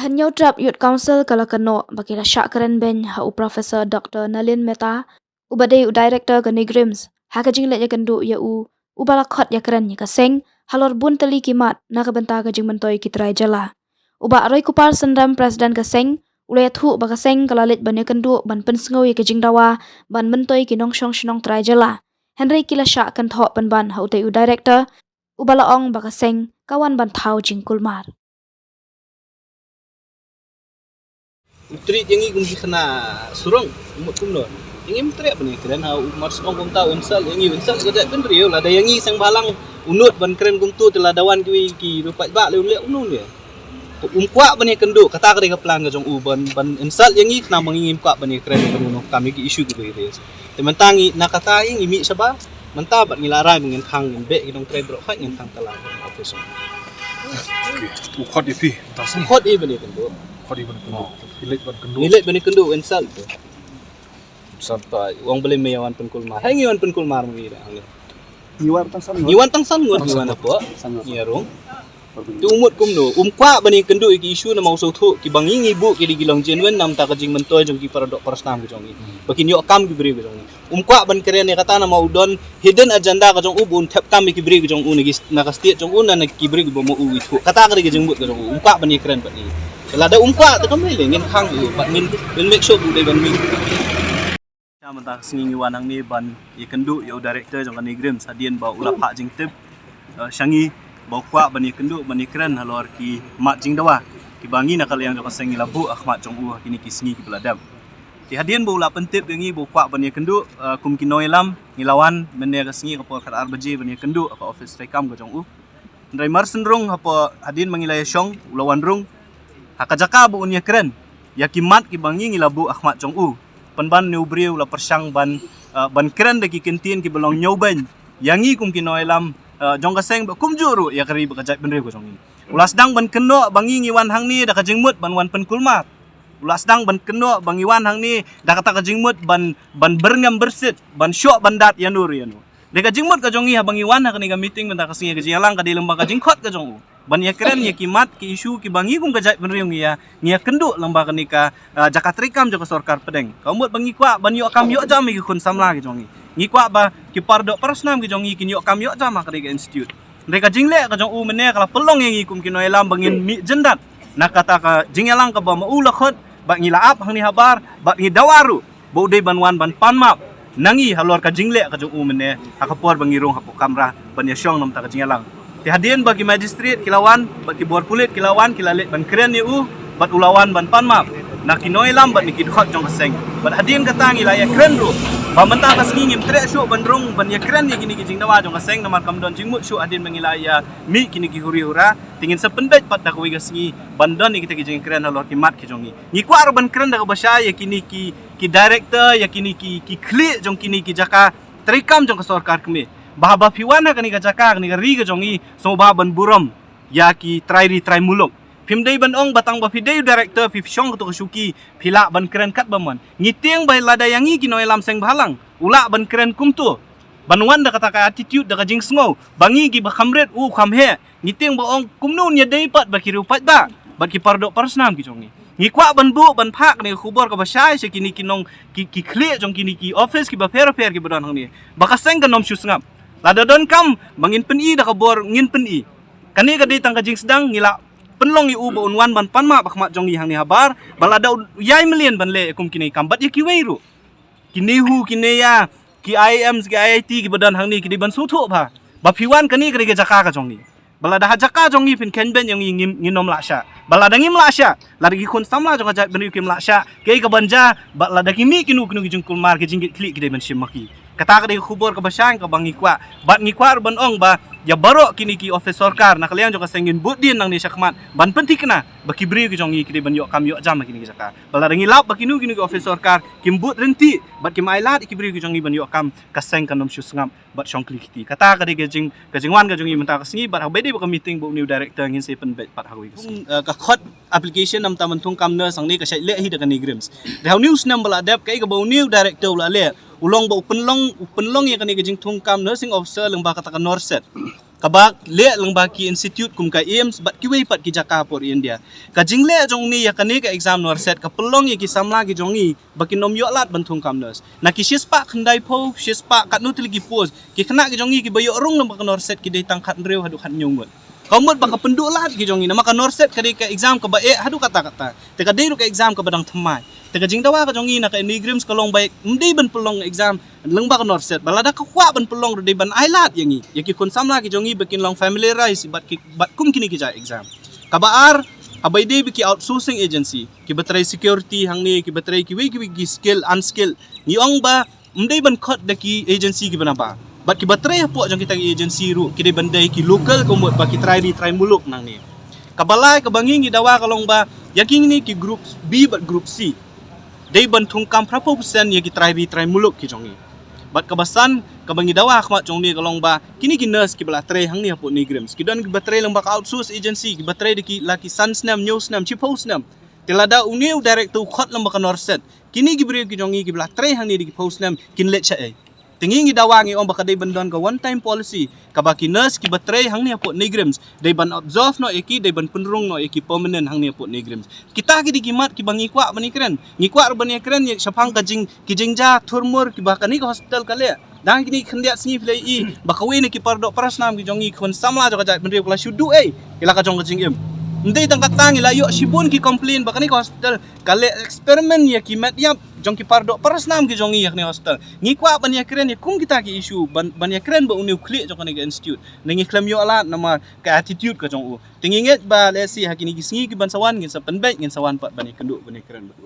Hanya drap Youth Council kalau keno bagi rasyak keren ben ha Profesor Dr. Nalin Mehta ubadai Director ke Negrims ha kajing le kendu ya ubalakot ya keren ya kaseng halor bun teli kimat na kabenta kajing mentoi kitrai jala uba aroi kupar sendam Presiden kaseng ulai thu ba kaseng kalalit ban ya kendu ban pensngau ya kajing dawa ban mentoi kinong shong shnong trai jala Henry kila syak kan thok ban ha utai Director ubalaong ba kaseng kawan ban thau jing kulmar. Utri yangi kung kena surong umut kumno yangi mutri apa nih keren ha mars ong kum tahu insal yangi insal gada ben riyo lah da yangi sang balang unut ban keren kum tu telah dawan ki rupat ba le le unun dia kwa bani kendu kata kare ka plan ga jong u ban insal yangi kena mangingim kwa bani keren ban kami ki isu gitu itu teman tangi nakata yangi mi saba menta bat ngilarai mengin khang ngin be gidong trai bro khak ngin khang tala office u khot ipi tasni khot i bani kendu khot iban kendu Hilit bani kendu insal tu. Sampai uang beli meyawan penkulmar. Hai ngiwan penkulmar mengira angin. Ngiwan tang san ngut ngiwan apa? Ngirung. Tu umut kumno. Kwa bani kendu iki isu na mau sautu ki bangi ngibu ki digilong jenwen nam ta kajing mentoy jong ki paradok parastam ki jongi. Bakin yo kam ki beri ki jongi. Kwa ban keren ne kata na mau don hidden agenda ka jong ubun tap kam ki beri ki jong un na kastie jong un na ki beri ki bomo u itu. Kata ka ki jong but ki jong kwa bani keren bani. Kalau ada umpa tu kami le ngin khang tu bat ngin ben make sure budai ban mi cha manta singi wanang ni ban ye kendu yo Director jong kan Negrim sadien bau ulap hak jing tip syangi bau kwa ban ye kendu ban ye keren halor ki mat jing dawa ki bangi nak yang jong sengi labu akhmat jong u kini ki singi ki beladam ti hadien bau ulap pentip ngi bau kwa ban ye kendu kum ki noilam ngilawan menne ka singi kapol kar arbaji ban ye kendu apa office rekam ka jong u ndai marsenrung apa hadien mangilai syong ulawan rung Hakajaka bu unya keren, ya kimat ki bangi ngilabu Ahmad Jong U, penban neubriu la persang ban keren deki kentin ki belong nyoben, yangi kum ki noilam jong kaseng kum juru ya kari bekajat benre ko jongi. Ulas dang ban keno bangi ngiwan hang ni da kajengmut ban wan penkulmat. Ulas dang ban keno bangi wan hang ni da kata kajengmut ban berngam bersit, ban syok bandat yanur yanu. Deka jengmut ka jongi ha bangi wan ha kani ka meeting ban ta kasinga ka jialang ka di lembah ka jengkot ka jong U. Ban ya keren ya kimat ki isu ki bangi kum gajat benriung ya ngia kendu lembah kenika jakat rekam jaka sorkar pedeng kaumut bangi kwa ban yo kam yo jam ki kun samla ki jongi ngi kwa ba ki pardok parasnam ki jongi ki yo kam yo jam ka deka institute mereka jingle ka jong u mene kala pelong yang kum ki noilam bangin mi jendat nak kata ka jingelang ka ba mau lakhot ba ngi laap hang ni habar ba ngi dawaru bo de banwan ban panmap nangi halor ka jingle ka jong u mene hakapor bangi rong hapo kamera ban ya syong nam ta ka jingelang Hadien bagi magistrat kilawan, bagi buat pulit kilawan, kilalet ban keren ni bat ulawan ban panmap. Nak kinoilam bat nikid hot jong keseng. Bat hadien katangi lah ya keren ru. Pamenta kas ngingim trek syuk ban rong ban ya keren ya kini kijing dawa jong keseng namar kam don jingmut syuk hadien mengilaya mi kini ki huri hura. Tingin sependek pat dak wi gasngi bandon ni kita kijing keren halor kimat ki jongi. Ngi kwa ban keren dak basya ya kini ki Director ya kini ki klik jong kini ki jaka terikam jong kesorkar kemi. Bahaba piwana kani kajaka kani ri ka jongi so ba ban buram ya ki try muluk pimdai ban ong batang ba pidai Director pi syong to suki pila ban keren kat baman ngitiang bai lada yangi ki noilam seng balang ula ban keren kumtu banwan da kata ka attitude da ka jing sngo bangi ki ba khamret khamhe ngitiang ba ong kumnu nya dei pat ba ki rupat ba ki pardok parsnam ki jongi ngikwa ban bu ban phak ni khubor ka basai se kini kinong ki khle jong kini ki office ki ba fer ki badon hang ni bakaseng ka nom syusngap Lada don kam bangin peni dah kabor ngin peni. Kani ka ditang kajing sedang ngila penlong i uba unwan ban panma bakmat jong hang ni habar balada yai million ban le kum kini kambat ya kiweiru. Kini hu kini ya ki IIM ki IIT ki badan hang ni ki ban sutu ba. Bapiwan kani ka jaka ka jong ni. Balada hajaka jong ni pin kenben yang nginom laksya. Balada ngim laksya. Lada ki kun samla jong ajak beri kim laksya. Kei ka banja balada kimi kinu ki jong kulmar ki jinggit klik ki ban simaki. Kata ka di khubor ka basyang ka bangi kwa bat ngikwa ban ong ba ya baro kini ki office sorkar nak liang joka sengin budin nang ni syakmat ban pentik na baki bri ki jongi ki ban yo kam yo jam kini ki jaka bala dangi lap baki nu kini ki office sorkar kim bud renti bat ki mailat ki bri ki jongi ban yo kam kaseng kanom syusngam bat syong klikti kata ka di gajing wan ka jongi menta kasngi bat habedi ba meeting bu new Director ngin se pen bet pat hawi ka khot application nam taman thung kam na sang ni ka sai le hi da ka ni grims the news nam bala dep kai ka bu new Director la le ulong ba upenlong ya kani gajing tungkam nursing officer leng ba katakan Norset kabak le leng ba ki institute kum ka aims bat ki wei pat ki Jakapur India ka jingle jong ni ya kani ka exam Norset ka pelong ya ki samla ki jong ni baki nom yo lat ban tungkam nurs na ki shispa khandai po shispa kat nu tilgi pos ki kena ki jong ni ki bayo rung leng ba Norset ki dei tangkat rew hadu khat nyungut kaumut baka penduk lat ki jong ni nama ka Norset ka dei ka exam ka ba hadu kata te ka dei ru ka exam ka badang thamai te ka jing dawa ka jong ni na ka Negrims ka long bai mdei ban pelong exam leng ba ka Norset balada ka khwa ban pelong ru dei ban ailat yangi ya ki kun samla ki jong ni bakin long familiarize bat kum kini ki ja exam ka ba ar abai dei ki outsourcing agency ki batrai security hang ni ki batrai ki wi skill unskill ni ong ba mdei ban khot da ki agency ki banapa bat ki batrai po jong kita ki agency ru ki dei bandai ki local komot ba ki try muluk nang ni kabalai ka banging gi dawa ka long ba yaking ni ki group B bat group C dei ban tungkam prapo persen ya ki try muluk ki jong ni bat kabasan kabangi dawa khmat jong ni kalong ba kini ki nurse ki bala tray hang ni apo Negrims ki don ki batray lang ba ka outsource agency ki batray ki laki sansnam newsnam chiposnam tilada uniu direct tu khot lang ba ka Norset kini ki bri ki jong ni ki bala tray hang ni di postnam kinlet cha ai tingi ngi dawa ngi on ba ka dei bandon ka one time policy ka ba ki nurse ki batray hang ni apo Negrims dei ban observe no eki dei ban punrung no eki permanent hang ni apo Negrims kita ki di kimat ki bangi kwa bani kren ngi kwa ru bani kren ye sapang ka jing ki jingja thurmur ki ba ka ni ka hospital ka le dang kini khendia singi play I bakawi ni ki pardo parasnam ki jongi khon samla jo ka jat mendri kala shudu ila ka jong ka jing em ndei tang katang ila yo shibun ki complain bakani ka hospital kale experiment ya ki mat yap jong ki pardo parasnam ki jongi yakni hospital ngi kwa ban ya kren ya kum kita ki issue ban ya kren ba uniu kli jo ka institute nengi klam yo alat nama ka attitude ka jong u tinginget ba lesi hakini ki singi ki ban sawan ngin sa penbek ngin sawan pat ban kendu ban kren betu